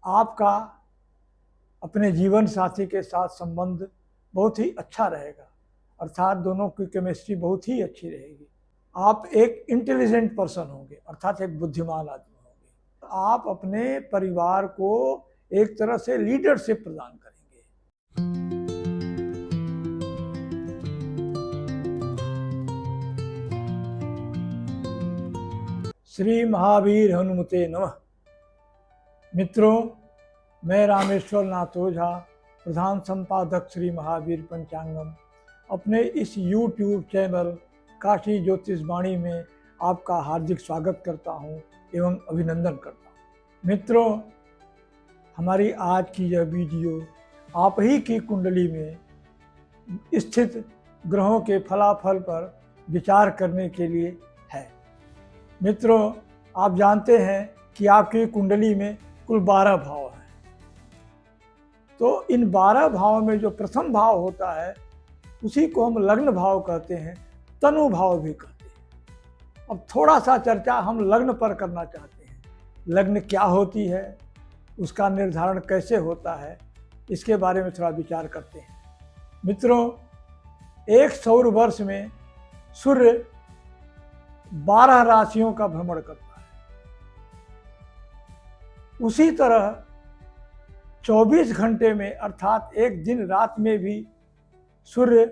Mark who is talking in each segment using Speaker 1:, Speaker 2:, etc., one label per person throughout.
Speaker 1: आपका अपने जीवन साथी के साथ संबंध बहुत ही अच्छा रहेगा, अर्थात दोनों की केमिस्ट्री बहुत ही अच्छी रहेगी। आप एक इंटेलिजेंट पर्सन होंगे, अर्थात एक बुद्धिमान आदमी होंगे। आप अपने परिवार को एक तरह से लीडरशिप प्रदान करेंगे। श्री महावीर हनुमते नमः। मित्रों, मैं रामेश्वर नाथ ओझा, प्रधान संपादक श्री महावीर पंचांगम, अपने इस YouTube चैनल काशी ज्योतिष वाणी में आपका हार्दिक स्वागत करता हूं एवं अभिनंदन करता हूं। मित्रों, हमारी आज की यह वीडियो आप ही की कुंडली में स्थित ग्रहों के फलाफल पर विचार करने के लिए है। मित्रों, आप जानते हैं कि आपकी कुंडली में कुल 12 भाव हैं। तो इन 12 भाव में जो प्रथम भाव होता है उसी को हम लग्न भाव कहते हैं, तनु भाव भी कहते हैं। अब थोड़ा सा चर्चा हम लग्न पर करना चाहते हैं। लग्न क्या होती है, उसका निर्धारण कैसे होता है, इसके बारे में थोड़ा विचार करते हैं। मित्रों, एक सौर वर्ष में सूर्य 12 राशियों का भ्रमण करता है। उसी तरह 24 घंटे में अर्थात एक दिन रात में भी सूर्य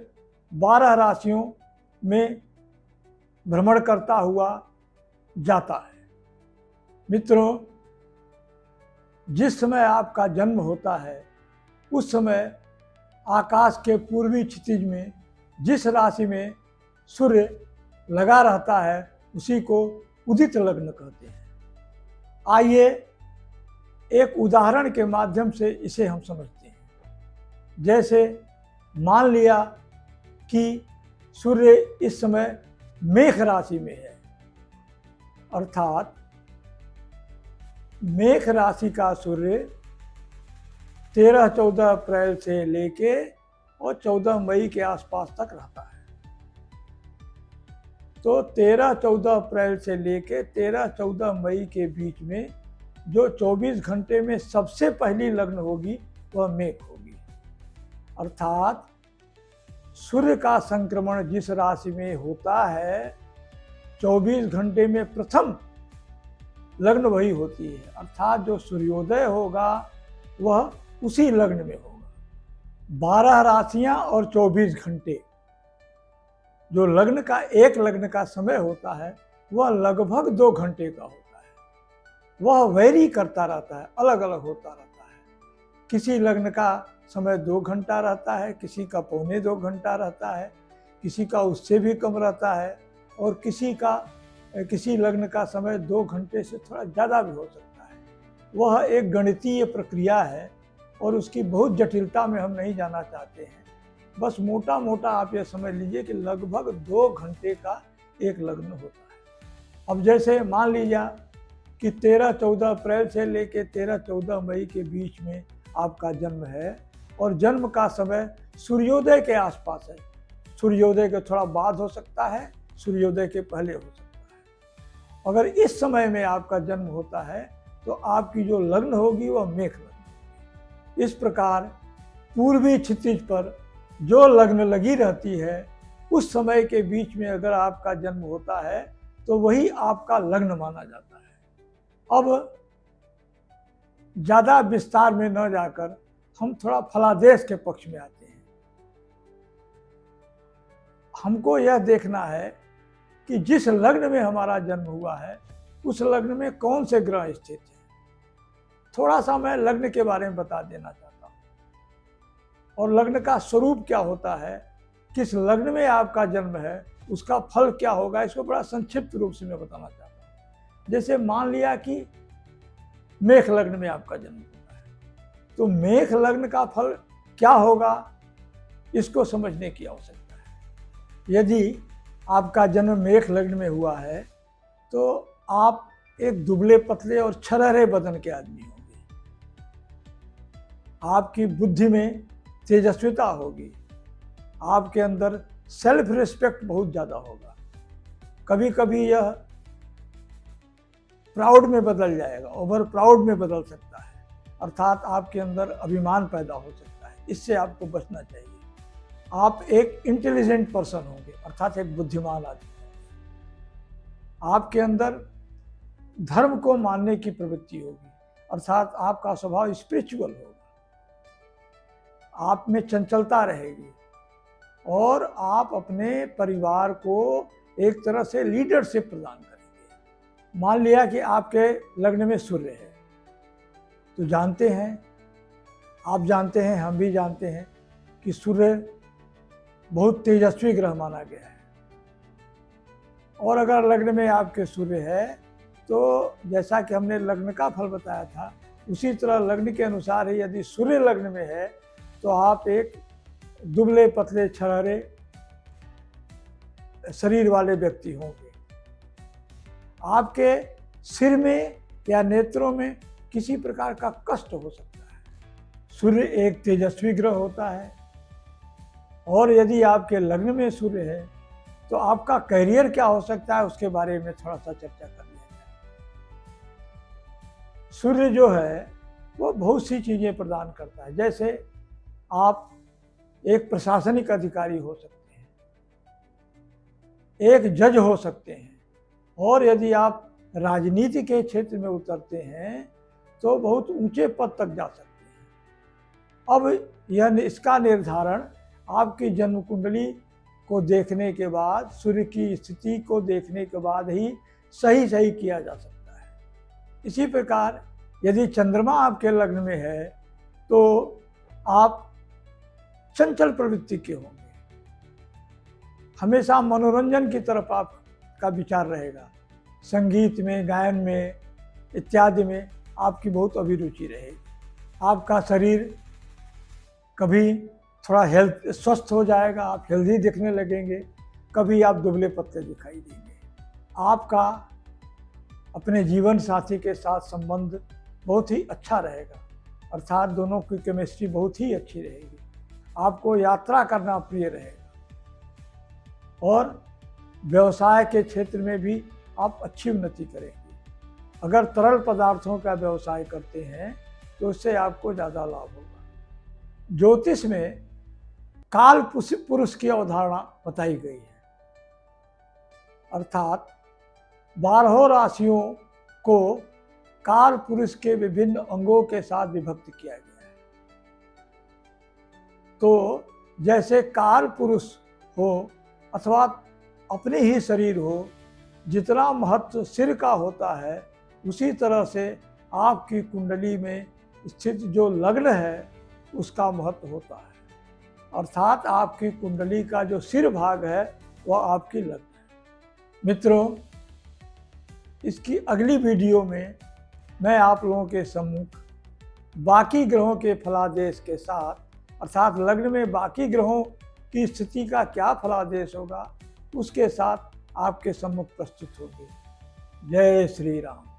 Speaker 1: 12 राशियों में भ्रमण करता हुआ जाता है। मित्रों, जिस समय आपका जन्म होता है उस समय आकाश के पूर्वी क्षितिज में जिस राशि में सूर्य लगा रहता है उसी को उदित लग्न कहते हैं। आइए एक उदाहरण के माध्यम से इसे हम समझते हैं। जैसे मान लिया कि सूर्य इस समय मेष राशि में है, अर्थात मेष राशि का सूर्य 13-14 अप्रैल से लेके और 14 मई के आसपास तक रहता है। तो 13-14 अप्रैल से लेके 13-14 मई के बीच में जो 24 घंटे में सबसे पहली लग्न होगी वह मेष होगी। अर्थात सूर्य का संक्रमण जिस राशि में होता है 24 घंटे में प्रथम लग्न वही होती है, अर्थात जो सूर्योदय होगा वह उसी लग्न में होगा। 12 राशियां और 24 घंटे, जो लग्न का एक लग्न का समय होता है वह लगभग 2 घंटे का होता है। वह वेरी करता रहता है, अलग अलग होता रहता है। किसी लग्न का समय 2 घंटा रहता है, किसी का 1.25-2 घंटा रहता है, किसी का उससे भी कम रहता है, और किसी लग्न का समय 2 घंटे से थोड़ा ज़्यादा भी हो सकता है। वह एक गणितीय प्रक्रिया है और उसकी बहुत जटिलता में हम नहीं जाना चाहते हैं। बस मोटा मोटा आप ये समझ लीजिए कि लगभग 2 घंटे का एक लग्न होता है। अब जैसे मान लीजिए कि 13-14 अप्रैल से लेके 13-14 मई के बीच में आपका जन्म है और जन्म का समय सूर्योदय के आसपास है। सूर्योदय के थोड़ा बाद हो सकता है, सूर्योदय के पहले हो सकता है। अगर इस समय में आपका जन्म होता है तो आपकी जो लग्न होगी वह मेष लग्न। इस प्रकार पूर्वी क्षितिज पर जो लग्न लगी रहती है उस समय के बीच में अगर आपका जन्म होता है तो वही आपका लग्न माना जाता है। अब ज़्यादा विस्तार में न जाकर हम थोड़ा फलादेश के पक्ष में आते हैं। हमको यह देखना है कि जिस लग्न में हमारा जन्म हुआ है उस लग्न में कौन से ग्रह स्थित हैं। थोड़ा सा मैं लग्न के बारे में बता देना चाहता हूँ और लग्न का स्वरूप क्या होता है, किस लग्न में आपका जन्म है, उसका फल क्या होगा, इसको बड़ा संक्षिप्त रूप से मैं बताना चाहता हूँ। जैसे मान लिया कि मेष लग्न में आपका जन्म होता है तो मेष लग्न का फल क्या होगा इसको समझने की आवश्यकता है। यदि आपका जन्म मेष लग्न में हुआ है तो आप एक दुबले पतले और छरहरे बदन के आदमी होंगे। आपकी बुद्धि में तेजस्विता होगी, आपके अंदर सेल्फ रिस्पेक्ट बहुत ज़्यादा होगा। कभी कभी यह प्राउड में बदल जाएगा, ओवर प्राउड में बदल सकता है। अर्थात आपके अंदर अभिमान पैदा हो सकता है। इससे आपको बचना चाहिए। आप एक इंटेलिजेंट पर्सन होंगे, अर्थात एक बुद्धिमान आदमी होंगे। आपके अंदर धर्म को मानने की प्रवृत्ति होगी, अर्थात आपका स्वभाव स्पिरिचुअल होगा। आप में चंचलता रहेगी और आप अपने परिवार को एक तरह से लीडरशिप प्रदान करेंगे। मान लिया कि आपके लग्न में सूर्य है, तो जानते हैं, आप जानते हैं, हम भी जानते हैं कि सूर्य बहुत तेजस्वी ग्रह माना गया है। और अगर लग्न में आपके सूर्य है तो जैसा कि हमने लग्न का फल बताया था, उसी तरह लग्न के अनुसार ही यदि सूर्य लग्न में है तो आप एक दुबले पतले छरहरे शरीर वाले व्यक्ति होंगे। आपके सिर में या नेत्रों में किसी प्रकार का कष्ट हो सकता है। सूर्य एक तेजस्वी ग्रह होता है और यदि आपके लग्न में सूर्य है तो आपका करियर क्या हो सकता है उसके बारे में थोड़ा सा चर्चा कर लिया जाए। सूर्य जो है वो बहुत सी चीज़ें प्रदान करता है। जैसे आप एक प्रशासनिक अधिकारी हो सकते हैं, एक जज हो सकते हैं, और यदि आप राजनीति के क्षेत्र में उतरते हैं तो बहुत ऊंचे पद तक जा सकते हैं। अब इसका निर्धारण आपकी जन्म कुंडली को देखने के बाद, सूर्य की स्थिति को देखने के बाद ही सही किया जा सकता है। इसी प्रकार यदि चंद्रमा आपके लग्न में है तो आप चंचल प्रवृत्ति के होंगे, हमेशा मनोरंजन की तरफ आपका विचार रहेगा। संगीत में, गायन में इत्यादि में आपकी बहुत अभिरुचि रहेगी। आपका शरीर कभी थोड़ा स्वस्थ हो जाएगा, आप हेल्दी दिखने लगेंगे, कभी आप दुबले पतले दिखाई देंगे। आपका अपने जीवन साथी के साथ संबंध बहुत ही अच्छा रहेगा, अर्थात दोनों की केमिस्ट्री बहुत ही अच्छी रहेगी। आपको यात्रा करना प्रिय रहेगा और व्यवसाय के क्षेत्र में भी आप अच्छी उन्नति करेंगे। अगर तरल पदार्थों का व्यवसाय करते हैं तो उससे आपको ज़्यादा लाभ होगा। ज्योतिष में काल पुरुष की अवधारणा बताई गई है, अर्थात 12 राशियों को काल पुरुष के विभिन्न अंगों के साथ विभक्त किया गया है। तो जैसे काल पुरुष हो अथवा अपने ही शरीर हो, जितना महत्व सिर का होता है उसी तरह से आपकी कुंडली में स्थित जो लग्न है उसका महत्व होता है। अर्थात आपकी कुंडली का जो सिर भाग है वह आपकी लग्न है। मित्रों, इसकी अगली वीडियो में मैं आप लोगों के सम्मुख बाकी ग्रहों के फलादेश के साथ, अर्थात लग्न में बाकी ग्रहों की स्थिति का क्या फलादेश होगा उसके साथ आपके सम्मुख प्रस्तुत होगी। जय श्री राम।